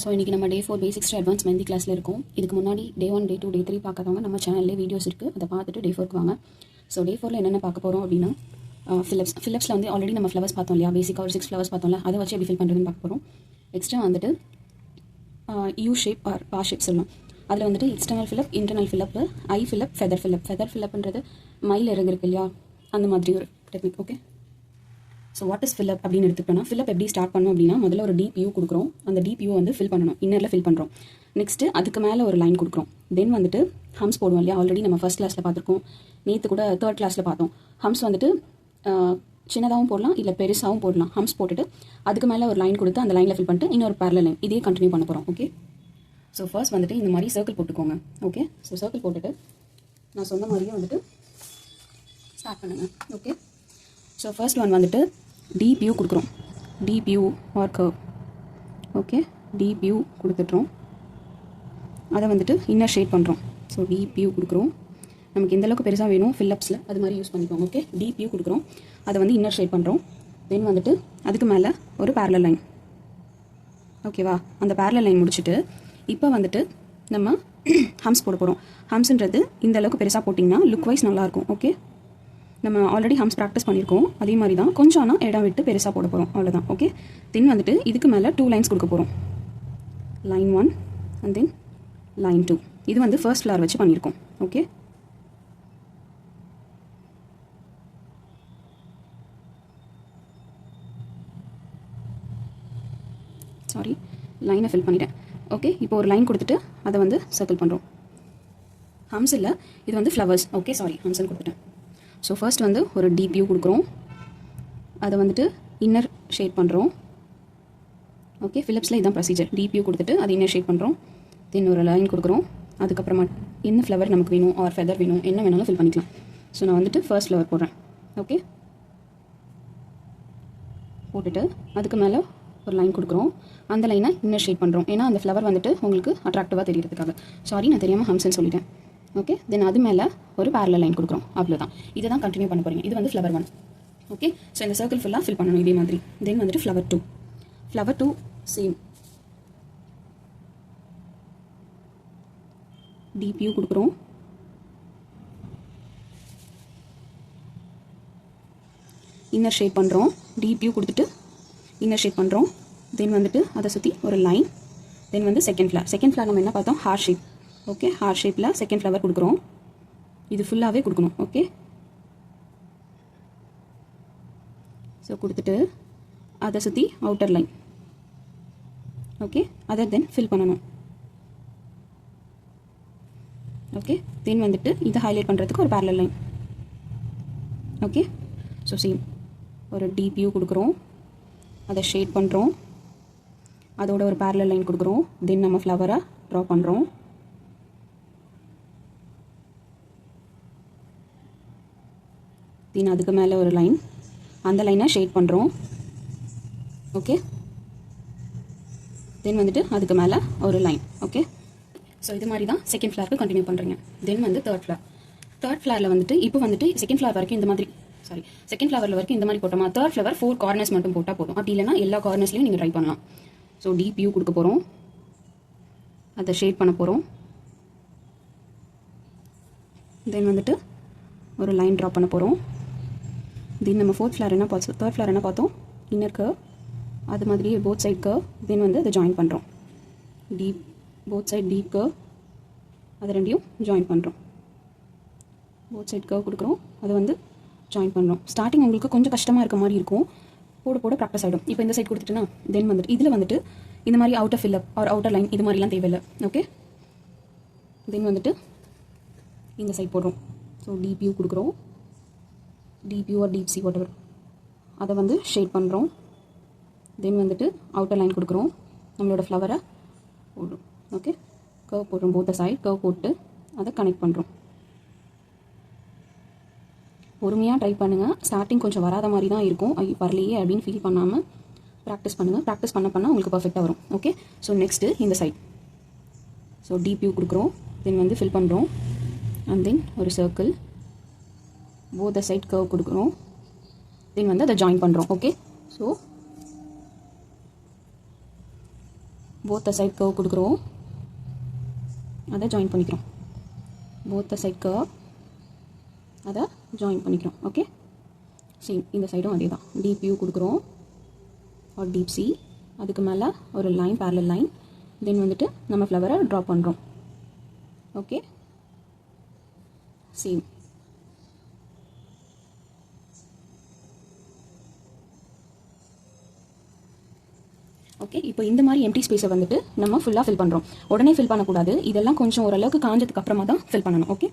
So இன்றைக்கி நம்ம டே 4 basics to advance mehndi கிளாஸில் இருக்கும். இதுக்கு முன்னாடி டே 1 டே 2 டே 3 பார்க்காதவங்க நம்ம சேனல்லே வீடியோஸ் இருக்குது, அதை பார்த்துட்டு டே 4க்கு வாங்க. ஸோ டே 4ல் என்னென்ன பார்க்க போகிறோம் அப்படின்னா ஃபிலிப்ஸில் வந்து ஆல்ரெடி நம்ம ஃப்ளவர்ஸ் பார்த்தோம் இல்லையா, பேசிக்காக ஒரு 6 ஃப்ளவர்ஸ் பார்த்தோம்ல, அதை வச்சு எப்படி ஃபில் பண்ணுறதுன்னு பார்க்க போகிறோம். எக்ஸ்ட்ரா வந்துட்டு யூ ஷேப் ஆர் பா ஷேப் சொல்லலாம். அதில் வந்துட்டு எக்ஸ்டர்னல் ஃபில்லப், இன்டர்னல் ஃபில்லப்பு, ஐ ஃபில்லப், ஃபெதர் ஃபில்லப். ஃபெதர் ஃபில்லப்ன்றது மயில் இறகு இருக்கு இல்லையா, அந்த மாதிரி ஒரு technique. Okay, so what is fill up அப்படின்னு எடுத்துக்கிட்டோம்னா, ஃபில்லப் எப்படி ஸ்டார்ட் பண்ணோம் அப்படின்னா, முதல்ல ஒரு டீப் யூ கொடுக்குறோம். அந்த டீப் யூ வந்து ஃபில் பண்ணணும், இன்னரில் ஃபில் பண்ணுறோம். நெக்ஸ்ட்டு அதுக்கு மேலே ஒரு லைன் கொடுக்குறோம். தென் வந்துட்டு ஹம்ஸ் போடுவோம் இல்லையா, ஆல்ரெடி நம்ம ஃபர்ஸ்ட் கிளாஸில் பார்த்துருக்கோம், நேற்று கூட 3rd கிளாஸில் பார்த்தோம். ஹம்ஸ் வந்துட்டு சின்னதாகவும் போடலாம், இல்லை பெருசாகவும் போடலாம். ஹம்ஸ் போட்டுட்டு அதுக்கு மேலே ஒரு லைன் கொடுத்து அந்த லைனில் ஃபில் பண்ணிட்டு இன்னொரு பேரலல் லைன் இதே கண்டினியூ பண்ண போகிறோம். ஓகே, ஸோ ஃபர்ஸ்ட் வந்துட்டு இந்த மாதிரி சர்க்கிள் போட்டுக்கோங்க. ஓகே, ஸோ சர்க்கிள் போட்டுட்டு நான் சொன்ன மாதிரியே வந்துட்டு ஸ்டார்ட் பண்ணுங்கள். ஓகே, ஸோ ஃபர்ஸ்ட் ஒன் வந்துட்டு டீப் யூ கொடுக்குறோம். Deep you R curve. Okay, deep you கொடுத்துட்றோம். அதை வந்துட்டு இன்னர் ஷேட் பண்ணுறோம். ஸோ டீப் யூ கொடுக்குறோம். நமக்கு எந்த அளவுக்கு பெருசாக வேணும் ஃபில்லப்ஸில் அது மாதிரி யூஸ் பண்ணிக்கோங்க. ஓகே, டீப் யூ கொடுக்குறோம், அதை வந்து இன்னர் ஷேட் பண்ணுறோம். தென் வந்துட்டு அதுக்கு மேலே ஒரு பேரலல் லைன். ஓகேவா, அந்த பேரலல் லைன் முடிச்சுட்டு இப்போ வந்துட்டு நம்ம ஹம்ஸ் போட போகிறோம். ஹம்ஸ்ன்றது இந்த அளவுக்கு பெருசாக போட்டிங்கன்னா லுக் வைஸ் நல்லாயிருக்கும். ஓகே, நம்ம ஆல்ரெடி ஹம்ஸ் ப்ராக்டிஸ் பண்ணியிருக்கோம், அதே மாதிரி தான் கொஞ்சம் ஆனால் இடம் விட்டு பெருசாக போட போகிறோம், அவ்வளோதான். ஓகே, தென் வந்துட்டு இதுக்கு மேலே 2 லைன்ஸ் கொடுக்க போகிறோம். Line 1 and then line 2. இது வந்து ஃபர்ஸ்ட் ஃப்ளவர் வச்சு பண்ணியிருக்கோம். ஓகே, சாரி, லைனை ஃபில் பண்ணிட்டேன். ஓகே, இப்போ ஒரு லைன் கொடுத்துட்டு அதை வந்து சர்க்கிள் பண்ணுறோம். ஹம்ஸ் இல்லை, இது வந்து ஃப்ளவர்ஸ். ஓகே, சாரி, ஹம்ஸ்ன்னு கொடுத்துட்டேன். ஸோ ஃபர்ஸ்ட் வந்து ஒரு டீப் யூ கொடுக்குறோம், அதை வந்துட்டு இன்னர் ஷேட் பண்ணுறோம். ஓகே, ஃபிலிப்ஸில் இதுதான் ப்ரொசீஜர். டீப் யூ கொடுத்துட்டு அதை இன்னர் ஷேட் பண்ணுறோம். தென் ஒரு லைன் கொடுக்குறோம். அதுக்கப்புறமா என்ன ஃப்ளவர் நமக்கு வேணும் ஆர் ஃபெதர் வேணும், என்ன வேணாலும் ஃபில் பண்ணிக்கலாம். ஸோ நான் வந்துட்டு ஃபர்ஸ்ட் ஃப்ளவர் போடுறேன். ஓகே, போட்டுட்டு அதுக்கு மேலே ஒரு லைன் கொடுக்குறோம். அந்த லைனை இன்னர் ஷேட் பண்ணுறோம், ஏன்னா அந்த ஃப்ளவர் வந்துட்டு உங்களுக்கு அட்ராக்டிவாக தெரியறதுக்காக. சாரி, நான் தெரியாமல் ஹம்ஸ்ன்னு சொல்லிட்டேன். ஓகே, தென் அது மேலே ஒரு பேரலல் லைன் கொடுக்குறோம், அவ்வளோதான். இதை தான் கண்டினியூ பண்ண போகிறீங்க. இது வந்து ஃப்ளவர் 1. ஓகே, ஸோ இந்த சர்க்கிள் ஃபுல்லாக ஃபில் பண்ணணும் இதே மாதிரி. தென் வந்துட்டு flower 2. Flower 2 same deep you கொடுக்குறோம். இன்னர் ஷேட் பண்ணுறோம். டீப் யூ கொடுத்துட்டு இன்னர் ஷேட் பண்ணுறோம். தென் வந்துட்டு அதை சுற்றி ஒரு லைன். தென் வந்து செகண்ட் ஃப்ளவர் நம்ம என்ன பார்த்தோம், ஹார்ட் ஷேப். ஓகே, ஹார்ட் ஷேப்பில் செகண்ட் ஃப்ளவர் கொடுக்குறோம். இது ஃபுல்லாகவே கொடுக்கணும். ஓகே, ஸோ கொடுத்துட்டு அதை சுற்றி அவுட்டர் லைன். ஓகே, அதை தென் ஃபில் பண்ணணும். ஓகே, தென் வந்துட்டு இதை ஹைலைட் பண்ணுறதுக்கு ஒரு parallel line. Okay, so same ஒரு டீப் யூ கொடுக்குறோம், அதை ஷேட் பண்ணுறோம், அதோட ஒரு பேரலல் லைன் கொடுக்குறோம். தென் நம்ம ஃப்ளவரை ட்ரா பண்ணுறோம். தென் அதுக்கு மேலே ஒரு லைன், அந்த லைனை ஷேட் பண்ணுறோம். ஓகே, தென் வந்துட்டு அதுக்கு மேலே ஒரு லைன். ஓகே, ஸோ இது மாதிரி தான் செகண்ட் ஃப்ளவருக்கு கண்டினியூ பண்ணுறீங்க. தென் வந்து தேர்ட் ஃப்ளவரில் வந்துட்டு இப்போ வந்துட்டு செகண்ட் ஃப்ளவர் வரைக்கும் இந்த மாதிரி, சாரி, செகண்ட் ஃப்ளவரில் வரைக்கும் இந்த மாதிரி போட்டோமா, தேர்ட் ஃப்ளவர் 4 கார்னர்ஸ் மட்டும் போட்டால் போதும். அப்படி இல்லைனா எல்லா கார்னர்ஸ்லையும் நீங்கள் ட்ரை பண்ணலாம். ஸோ டீப் யூ கொடுக்க போகிறோம், அதை ஷேட் பண்ண போகிறோம். தென் வந்துட்டு ஒரு லைன் ட்ரா பண்ண போகிறோம். தென் நம்ம தேர்ட் ஃப்ளவர் என்ன பார்த்தோம், இன்னர் கர்வ், அது மாதிரியே போத் சைட் கர்வ். தென் வந்து அதை ஜாயின் பண்ணுறோம். போத் சைட் டீப் கர்வ், அதை ரெண்டையும் ஜாயின் பண்ணுறோம். போத் சைட் கர்வ் கொடுக்குறோம், அதை வந்து ஜாயின் பண்ணுறோம். ஸ்டார்டிங் உங்களுக்கு கொஞ்சம் கஷ்டமாக இருக்க மாதிரி இருக்கும், போட போட ப்ராக்டிஸ் ஆகிடும். இப்போ இந்த சைட் கொடுத்துட்டுனா தென் வந்துட்டு இதில் வந்துட்டு இந்த மாதிரி outer fill up or outer line இது மாதிரிலாம் தேவையில்லை. ஓகே, தென் வந்துட்டு இந்த சைட் போடுறோம். ஸோ டீப் யூ கொடுக்குறோம், deep you or deep C whatever, அதை வந்து ஷேட் பண்ணுறோம். தென் வந்துட்டு அவுட்டர் லைன் கொடுக்குறோம், நம்மளோட ஃப்ளவரை போடுறோம். ஓகே, கர்வ் போடுறோம், போத்த சைட் கர்வ் போட்டு அதை கனெக்ட் பண்ணுறோம். பொறுமையாக ட்ரை பண்ணுங்கள். ஸ்டார்டிங் கொஞ்சம் வராத மாதிரி தான் இருக்கும், வரலையே அப்படின்னு ஃபீல் பண்ணாமல் ப்ராக்டிஸ் பண்ணுங்கள். ப்ராக்டிஸ் பண்ண உங்களுக்கு பர்ஃபெக்டாக வரும். ஓகே, ஸோ நெக்ஸ்ட்டு இந்த சைட். ஸோ டீப் யூ கொடுக்குறோம், தென் வந்து ஃபில் பண்ணுறோம். அண்ட் தென் ஒரு சர்க்கிள், போத் சைட் கர்வ் கொடுக்குறோம். தென் வந்து அதை ஜாயின் பண்ணுறோம். Okay, so both the side curve கொடுக்குறோம், அதை ஜாயின் பண்ணிக்கிறோம். both the side curve அதை ஜாயின் பண்ணிக்கிறோம். ஓகே, சேம் இந்த சைடும் அதே தான். டீப் யூ கொடுக்குறோம் ஆர் டீப் சி, அதுக்கு மேலே ஒரு லைன், பேரலல் லைன், தென் வந்துட்டு நம்ம ஃப்ளவரை ட்ரா பண்ணுறோம். Okay, same. ஓகே, இப்போ இந்த மாதிரி எம்டி ஸ்பேஸை வந்துட்டு நம்ம ஃபுல்லாக ஃபில் பண்ணுறோம். உடனே ஃபில் பண்ணக்கூடாது, இதெல்லாம் கொஞ்சம் ஓரளவுக்கு காஞ்சதுக்கு அப்புறமா தான் ஃபில் பண்ணணும். ஓகே,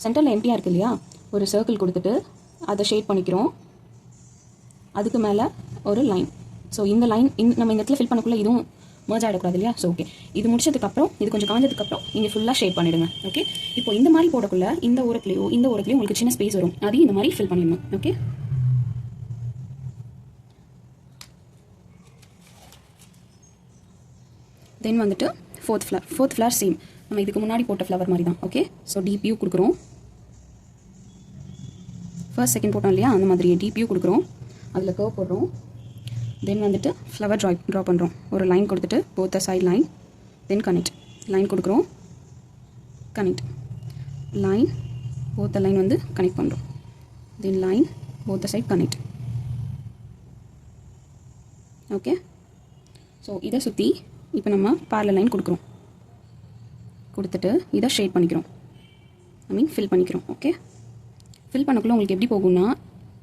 சென்டரில் எம்டியாக இருக்குது இல்லையா, ஒரு சர்க்கிள் கொடுத்துட்டு அதை ஷேட் பண்ணிக்கிறோம். அதுக்கு மேலே ஒரு லைன். ஸோ இந்த லைன் நம்ம இந்த இடத்துல ஃபில் பண்ணக்குள்ளே இதுவும் மர்ஜ் ஆகிடக்கூடாது இல்லையா. ஸோ ஓகே, இது முடிச்சதுக்கப்புறம் இது கொஞ்சம் காஞ்சதுக்கப்புறம் இங்கே ஃபுல்லாக ஷேட் பண்ணிவிடுங்க. ஓகே, இப்போ இந்த மாதிரி போடக்குள்ள இந்த ஓரத்துலையோ உங்களுக்கு சின்ன ஸ்பேஸ் வரும், அதையும் இந்த மாதிரி ஃபில் பண்ணிடணும். ஓகே, தென் வந்துட்டு ஃபோர்த் ஃப்ளவர் சேம் நம்ம இதுக்கு முன்னாடி போட்ட ஃப்ளவர் மாதிரி தான். ஓகே, ஸோ டீப் யூ கொடுக்குறோம். ஃபர்ஸ்ட் செகண்ட் போட்டோம் இல்லையா, அந்த மாதிரி டீப் யூ கொடுக்குறோம், அதில் கர்வ் போடுறோம். தென் வந்துட்டு ஃப்ளவர் ட்ரா பண்ணுறோம். ஒரு லைன் கொடுத்துட்டு both the side line, then connect. Line கொடுக்குறோம், connect. Line both the line வந்து கனெக்ட் பண்ணுறோம். Then line both the side connect. Okay, so இதை சுற்றி இப்போ நம்ம பேரலல் லைன் கொடுத்துட்டு இதை ஷேட் பண்ணிக்கிறோம், ஃபில் பண்ணிக்கிறோம். ஓகே, ஃபில் பண்ணக்குள்ள உங்களுக்கு எப்படி போகும்னா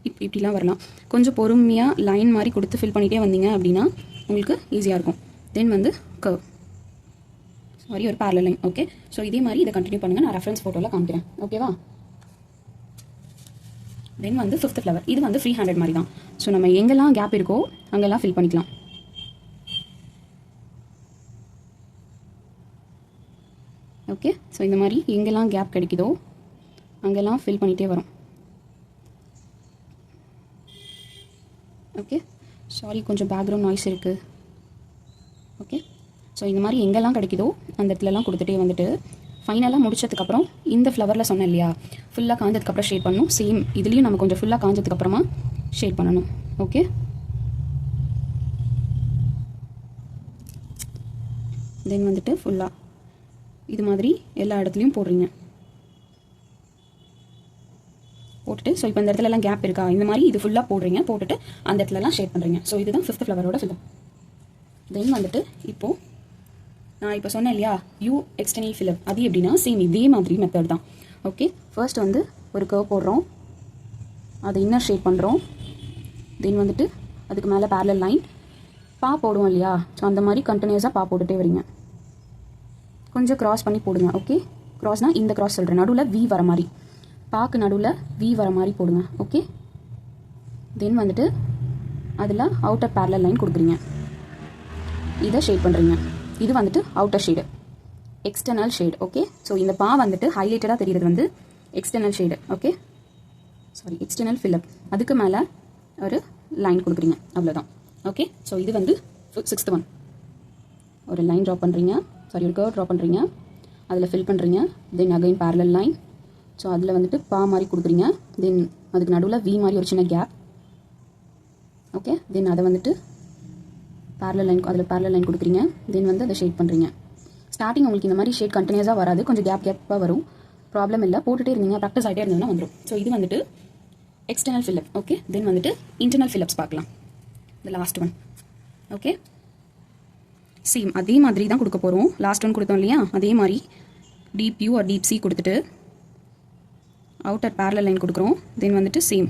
இப்படிலாம் வரலாம். கொஞ்சம் பொறுமையாக லைன் மாதிரி கொடுத்து ஃபில் பண்ணிகிட்டே வந்தீங்க அப்படின்னா உங்களுக்கு ஈஸியாக இருக்கும். தென் வந்து கர்வ், சாரி ஒரு பேரலல் லைன். ஓகே, ஸோ இதே மாதிரி இதை கண்டினியூ பண்ணுங்கள், நான் ரெஃபரன்ஸ் ஃபோட்டோவில் காமிக்கிறேன். ஓகேவா? தென் வந்து ஃபிஃப்த் ஃப்ளவர், இது வந்து ஃப்ரீ ஹேண்டட் மாதிரி தான். ஸோ நம்ம எங்கெல்லாம் கேப் இருக்கோ அங்கெல்லாம் ஃபில் பண்ணிக்கலாம். ஓகே, ஸோ இந்த மாதிரி எங்கெல்லாம் கேப் கிடைக்குதோ அங்கெல்லாம் ஃபில் பண்ணிகிட்டே வரும். ஓகே, சாரி கொஞ்சம் பேக்ரவுண்ட் நாய்ஸ் இருக்குது. ஓகே, ஸோ இந்த மாதிரி எங்கெல்லாம் கிடைக்குதோ அந்த இடத்துலலாம் கொடுத்துட்டே வந்துட்டு ஃபைனலாக முடிச்சதுக்கப்புறம் இந்த ஃப்ளவரில் சொன்னேன் இல்லையா, ஃபுல்லாக காஞ்சதுக்கப்புறம் ஷேட் பண்ணணும். சேம் இதுலேயும் நம்ம கொஞ்சம் ஃபுல்லாக காஞ்சதுக்கப்புறமா ஷேட் பண்ணணும். ஓகே, தென் வந்துட்டு ஃபுல்லாக இது மாதிரி எல்லா இடத்துலையும் போடுறீங்க. போட்டுட்டு ஸோ இப்போ இந்த இடத்துலலாம் கேப் இருக்கா, இந்த மாதிரி இது ஃபுல்லாக போடுறீங்க. போட்டுட்டு அந்த இடத்துலலாம் ஷேட் பண்ணுறீங்க. ஸோ இதுதான் ஃபிஃப்த் ஃப்ளவரோட ஃபில். தென் வந்துட்டு இப்போது நான் இப்போ சொன்னேன் இல்லையா யூ எக்ஸ்டர்னல் ஃபில்அப், அது எப்படின்னா சேம் இதே மாதிரி மெத்தட் தான். ஓகே, ஃபர்ஸ்ட் வந்து ஒரு கர்வ் போடுறோம், அதை இன்னர் ஷேட் பண்ணுறோம். தென் வந்துட்டு அதுக்கு மேலே பேரலல் லைன் போடுவோம் இல்லையா, ஸோ அந்த மாதிரி கண்டினியூஸாக போட்டுகிட்டே வரீங்க. கொஞ்சம் க்ராஸ் பண்ணி போடுங்க. ஓகே, க்ராஸ்னால் இந்த க்ராஸ் சொல்கிறேன், நடுவில் வி வர மாதிரி, பாக்கு நடுவில் வி வர மாதிரி போடுங்க. ஓகே, தென் வந்துட்டு அதில் அவுட்டர் பேரலல் லைன் கொடுக்குறீங்க, இதை ஷேட் பண்ணுறீங்க. இது வந்துட்டு outer shade, external shade. Okay, so இந்த வந்துட்டு ஹைலைட்டடாக தெரியுறது வந்து external shade. Okay, sorry external fill up, அதுக்கு மேலே ஒரு லைன் கொடுக்குறீங்க, அவ்வளோதான். ஓகே, ஸோ இது வந்து சிக்ஸ்த் ஒன். ஒரு லைன் ட்ரா பண்ணுறீங்க, சாரி ஒரு கர்வ் ட்ரா பண்ணுறீங்க, அதில் ஃபில் பண்ணுறீங்க. Then again parallel line, so அதில் வந்துட்டு மாதிரி கொடுக்குறீங்க. தென் அதுக்கு நடுவில் வி மாதிரி ஒரு சின்ன கேப். ஓகே, தென் அதை வந்துட்டு பேரலல் லைன், அதில் பேரலல் லைன் கொடுக்குறீங்க. தென் வந்து அதை ஷேட் பண்ணுறீங்க. ஸ்டார்டிங் உங்களுக்கு இந்த மாதிரி ஷேட் கண்டினியூஸாக வராது, கொஞ்சம் கேப்பாக வரும், ப்ராப்ளம் இல்லை. போட்டுகிட்டே இருந்தீங்க, ப்ராக்டிஸ் ஆகிட்டே இருந்ததுன்னா வந்துடும். ஸோ இது வந்துட்டு எக்ஸ்டர்னல் ஃபில்அப். ஓகே, தென் வந்துட்டு இன்டர்னல் ஃபில்அப்ஸ் பார்க்கலாம், இந்த லாஸ்ட் ஒன். ஓகே, சேம் அதே மாதிரி தான் கொடுக்க போகிறோம். லாஸ்ட் ஒன் கொடுத்தோம் இல்லையா, அதே மாதிரி deep you or deep C கொடுத்துட்டு அவுட்டர் பேரலல் லைன் கொடுக்குறோம். தென் வந்துட்டு சேம்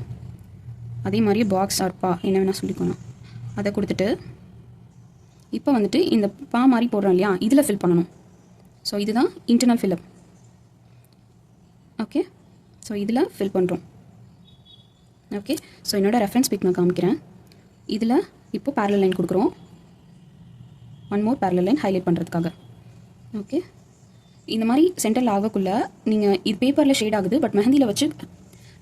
அதே மாதிரியே பாக்ஸ் ஆர் என்ன வேணால் சொல்லிக்கணும், அதை கொடுத்துட்டு இப்போ வந்துட்டு இந்த மாதிரி போடுறோம் இல்லையா, இதில் ஃபில் பண்ணணும். ஸோ இதுதான் இன்டர்னல் ஃபில்அப். ஓகே, ஸோ இதில் ஃபில் பண்ணுறோம். ஓகே, ஸோ என்னோடய ரெஃபரன்ஸ் பிக் நான் காமிக்கிறேன். இதில் இப்போ பேரலல் லைன் கொடுக்குறோம், one more parallel line highlight பண்ணுறதுக்காக. ஓகே, இந்த மாதிரி சென்டரில் ஆகக்குள்ளே நீங்கள் இது பேப்பரில் ஷேட் ஆகுது, பட் மெஹந்தியில் வச்சு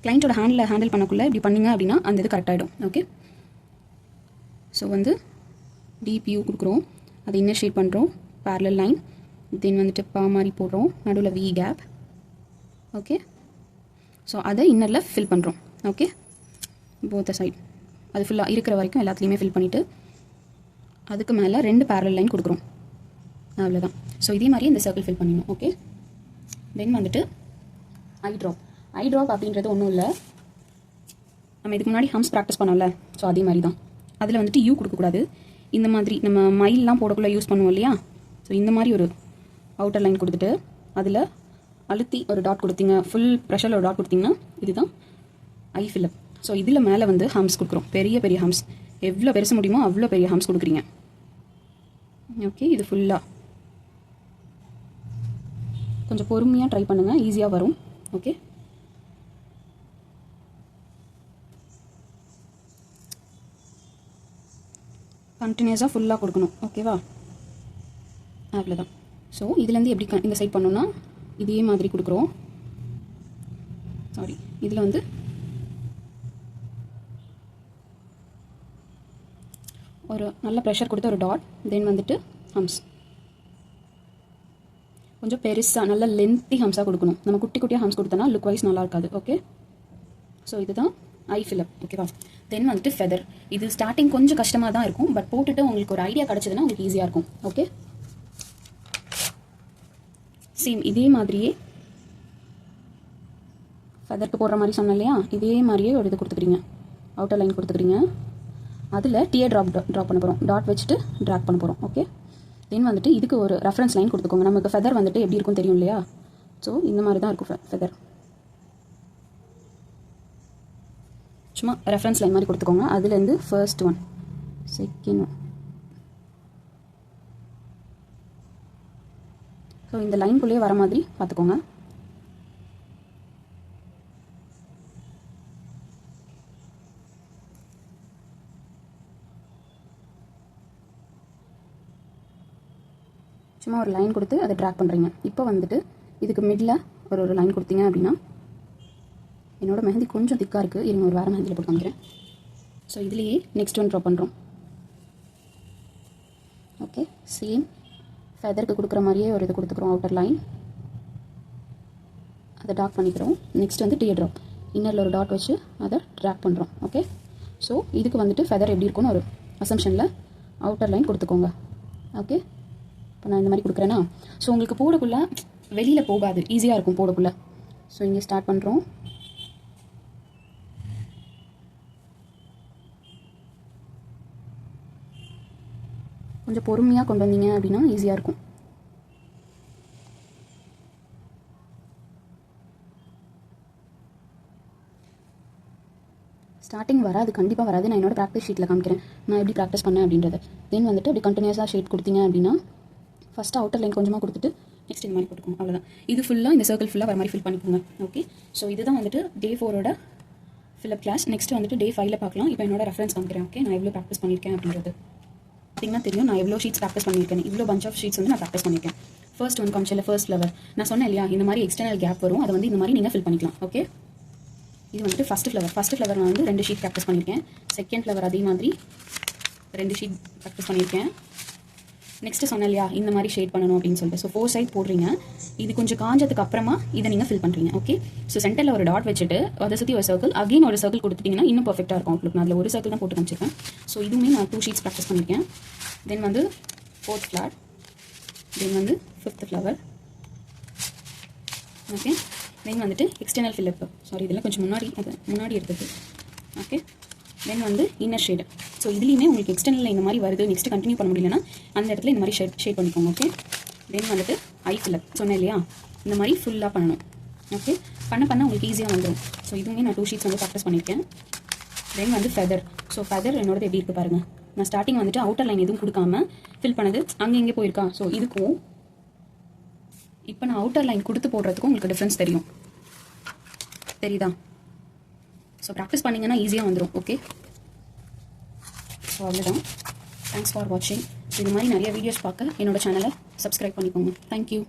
கிளைண்ட்டோட ஹேண்டில் பண்ணக்குள்ளே இப்படி பண்ணிங்க அப்படின்னா அந்த இது கரெக்டாகிடும். ஓகே, ஸோ வந்து டீப் யூ கொடுக்குறோம், அதை இன்னர் ஷேட் பண்ணுறோம், பேரலல் லைன், தென் வந்துட்டு மாதிரி போடுறோம், நடுவில் வி கேப். ஓகே, ஸோ அதை இன்னரில் ஃபில் பண்ணுறோம். ஓகே, போத் சைட் அது ஃபுல்லாக இருக்கிற வரைக்கும் எல்லாத்துலேயுமே ஃபில் பண்ணிவிட்டு அதுக்கு மேலே 2 பேரலல் லைன் கொடுக்குறோம். அவ்வளோதான். ஸோ இதே மாதிரி இந்த சர்க்கிள் ஃபில் பண்ணிடணும். ஓகே, தென் வந்துட்டு ஐ ட்ராப் அப்படின்றது ஒன்றும் இல்லை, நம்ம இதுக்கு முன்னாடி ஹம்ஸ் ப்ராக்டிஸ் பண்ணோம்ல, ஸோ அதே மாதிரி தான். அதில் வந்துட்டு யூ கொடுக்கக்கூடாது, இந்த மாதிரி நம்ம மைல்லாம் போடக்குள்ளே யூஸ் பண்ணுவோம் இல்லையா, ஸோ இந்த மாதிரி ஒரு அவுட்டர் லைன் கொடுத்துட்டு அதில் அழுத்தி ஒரு டாட் கொடுத்தீங்க, ஃபுல் ப்ரெஷரில் ஒரு டாட் கொடுத்தீங்கன்னா இதுதான் ஐ ஃபில்லப். ஸோ இதில் மேலே வந்து ஹம்ஸ் கொடுக்குறோம், பெரிய பெரிய ஹம்ஸ், எவ்வளோ பெருசு முடியுமோ அவ்வளோ பெரிய ஹம்ஸ் கொடுக்குறீங்க. ஓகே, இது ஃபுல்லாக கொஞ்சம் பொறுமையாக ட்ரை பண்ணுங்கள், ஈஸியாக வரும். ஓகே, கண்டினியூஸாக ஃபுல்லாக கொடுக்கணும். ஓகேவா, அவ்வளோதான். ஸோ இதுலேருந்து எப்படி இந்த சைட் பண்ணோன்னா இதே மாதிரி கொடுக்குறோம். சாரி, இதில் வந்து ஒரு நல்ல ப்ரெஷர் கொடுத்து ஒரு டாட், தென் வந்துட்டு ஹம்ஸ் கொஞ்சம் பெருசாக நல்ல லென்த்தி ஹம்ஸாக கொடுக்கணும். நம்ம குட்டி குட்டியாக ஹம்ஸ் கொடுத்தோன்னா லுக் வைஸ் நல்லா இருக்காது. ஓகே, ஸோ இதுதான் ஐ ஃபில்லப். ஓகேவா, தென் வந்துட்டு ஃபெதர். இது ஸ்டார்டிங் கொஞ்சம் கஷ்டமாக தான் இருக்கும், பட் போட்டுட்டு உங்களுக்கு ஒரு ஐடியா கிடச்சதுன்னா உங்களுக்கு ஈஸியாக இருக்கும். ஓகே, சேம் இதே மாதிரியே ஃபெதருக்கு போடுற மாதிரி சொன்னோம் இல்லையா, இதே மாதிரியே ஒரு இது கொடுத்துக்கிறீங்க, அவுட்டர் லைன் கொடுத்துக்கிறீங்க. அதில் டியர் ட்ராப் பண்ண போகிறோம், டாட் வச்சுட்டு ட்ராக் பண்ண போகிறோம். ஓகே, தென் வந்துட்டு இதுக்கு ஒரு ரெஃபரன்ஸ் லைன் கொடுத்துக்கோங்க. நமக்கு ஃபெதர் வந்துட்டு எப்படி இருக்கும் தெரியும் இல்லையா, ஸோ இந்த மாதிரி தான் இருக்கும் ஃபெதர். சும்மா ரெஃபரன்ஸ் லைன் மாதிரி கொடுத்துக்கோங்க. அதுலேருந்து first one, second one, so இந்த லைன்குள்ளேயே வர மாதிரி பார்த்துக்கோங்க. சும்மா ஒரு லைன் கொடுத்து அதை ட்ராக் பண்ணுறீங்க. இப்போ வந்துட்டு இதுக்கு மிடில் ஒரு லைன் கொடுத்தீங்க அப்படின்னா, என்னோடய மெஹந்தி கொஞ்சம் திக்காக இருக்குது, இருங்க ஒரு வேறு மெஹந்தியில் போட்டு காமிக்கிறேன். ஸோ இதுலேயே நெக்ஸ்ட் ஒன் ட்ராப் பண்ணுறோம். ஓகே, சேம் ஃபெதருக்கு கொடுக்குற மாதிரியே ஒரு இது கொடுத்துக்கிறோம், அவுட்டர் லைன், அதை டாட் பண்ணிக்கிறோம். நெக்ஸ்ட் வந்து டியர் ட்ராப், இன்னரில் ஒரு டாட் வச்சு அதை ட்ராக் பண்ணுறோம். ஓகே, ஸோ இதுக்கு வந்துட்டு ஃபெதர் எப்படி இருக்குன்னு ஒரு அசம்ஷனில் அவுட்டர் லைன் கொடுத்துக்கோங்க. ஓகே, இப்போ நான் இந்த மாதிரி கொடுக்குறேன்னா, ஸோ உங்களுக்கு போடக்குள்ளே வெளியில் போகாது, ஈஸியாக இருக்கும் போடக்குள்ளே. ஸோ இங்கே ஸ்டார்ட் பண்ணுறோம். கொஞ்சம் பொறுமையாக கொண்டு வந்தீங்க அப்படின்னா ஈஸியாக இருக்கும். ஸ்டார்டிங் வராது, கண்டிப்பாக வராது. நான் என்னோட ப்ராக்டிஸ் ஷீட்டில் காமிக்கிறேன் நான் எப்படி ப்ராக்டிஸ் பண்ணேன் அப்படின்றத. தென் வந்துட்டு அப்படி கண்டினியூஸாக ஷேட் கொடுத்தீங்க அப்படின்னா, ஃபஸ்ட்டு அவுட்டர் லைன் கொஞ்சமாக கொடுத்துட்டு நெக்ஸ்ட் இந்த மாதிரி போட்டுக்கோங்க. அவ்வளோதான். இது ஃபுல்லாக இந்த சர்க்கிள் ஃபுல்லாக வர மாதிரி ஃபில் பண்ணிக்கோங்க. ஓகே, ஸோ இதுதான் வந்துட்டு டே 4ஓட ஃபில்லப் கிளாஸ். நெக்ஸ்ட் வந்துட்டு டே 5ல் பார்க்கலாம். இப்போ என்னோட ரெஃபரன்ஸ் காமிக்கிறேன். ஓகே, நான் எவ்வளோ ப்ராக்டிஸ் பண்ணியிருக்கேன் அப்படின்றது பார்த்தீங்கன்னா தெரியும். நான் எவ்வளோ ஷீட்ஸ் ப்ராக்டிஸ் பண்ணியிருக்கேன், இவ்வளோ பஞ்ச் ஆஃப் ஷீட்ஸ் வந்து நான் ப்ராக்டிஸ் பண்ணியிருக்கேன். ஃபர்ஸ்ட் ஒன் காமிச்சல ஃபர்ஸ்ட் ஃப்ளவர் நான் சொன்னேன் இல்லையா, இந்த மாதிரி எக்ஸ்டர்னல் கேப் வரும், அதை வந்து இந்த மாதிரி நீங்கள் ஃபில் பண்ணிக்கலாம். ஓகே, இது வந்துட்டு ஃபஸ்ட் ஃப்ளவர் நான் வந்து 2 ஷீட் ப்ராக்டிஸ் பண்ணியிருக்கேன். செகண்ட் ஃப்ளவர் அதே மாதிரி 2 ஷீட் ப்ராக்டிஸ் பண்ணியிருக்கேன். நெக்ஸ்ட்டு சொன்னேன் இல்லையா, இந்த மாதிரி ஷேட் பண்ணணும் அப்படின்னு சொல்லிட்டு. ஸோ 4 சைட் போடுறீங்க. இது கொஞ்சம் காஞ்சதுக்கு அப்புறமா இதை நீங்கள் ஃபில் பண்ணுறீங்க. ஓகே, ஸோ சென்டரில் ஒரு டாட் வச்சுட்டு அதை சுற்றி ஒரு சர்க்கிள், அகைன் ஒரு சர்க்கிள் கொடுத்துட்டிங்கன்னா இன்னும் பர்ஃபெக்டாக இருக்கும் அவுட்லுக். நான் அதில் ஒரு சர்க்கிள் தான் போட்டு காமிச்சிருக்கேன். ஸோ இதுவுமே நான் 2 ஷீட்ஸ் ப்ராக்டிஸ் பண்ணியிருக்கேன். தென் வந்து 4th ஃப்ளவர், தென் வந்து 5th ஃப்ளவர். ஓகே, தென் வந்துட்டு எக்ஸ்டர்னல் ஃபில்லப், சாரி இதெல்லாம் கொஞ்சம் முன்னாடி எடுத்தது. ஓகே, தென் வந்து இன்னர் ஷேடு. ஸோ இதுலேயுமே உங்களுக்கு எக்ஸ்டர்னலில் இந்த மாதிரி வருது, நெக்ஸ்ட் கண்டினியூ பண்ண முடியலன்னா அந்த இடத்துல இந்த மாதிரி ஷேட் பண்ணிக்கோங்க. ஓகே, தென் வந்துட்டு ஐ ஃபில்லப் சொன்னேன் இல்லையா, இந்த மாதிரி ஃபுல்லாக பண்ணணும். ஓகே, பண்ண உங்களுக்கு ஈஸியாக வந்துடும். ஸோ இதுவுமே நான் 2 ஷீட்ஸ் வந்து ப்ராக்டிஸ் பண்ணியிருக்கேன். தென் வந்து ஃபெதர். ஸோ ஃபெதர் என்னோடது எப்படி இருக்குது பாருங்கள். நான் ஸ்டார்டிங் வந்துட்டு அவுட்டர் லைன் எதுவும் கொடுக்காம ஃபில் பண்ணது அங்கே இங்கே போயிருக்கா. ஸோ இதுக்கும் இப்போ நான் அவுட்டர் லைன் கொடுத்து போடுறதுக்கும் உங்களுக்கு டிஃப்ரென்ஸ் தெரியுதா? ஸோ ப்ராக்டிஸ் பண்ணிங்கன்னா ஈஸியாக வந்துடும். ஓகே, ஸோ அவ்வளோதான். தேங்க்ஸ் ஃபார் வாட்சிங். இது மாதிரி நிறைய வீடியோஸ் பார்க்க என்னோட சேனலை சப்ஸ்கிரைப் பண்ணிக்கோங்க. தேங்க்யூ.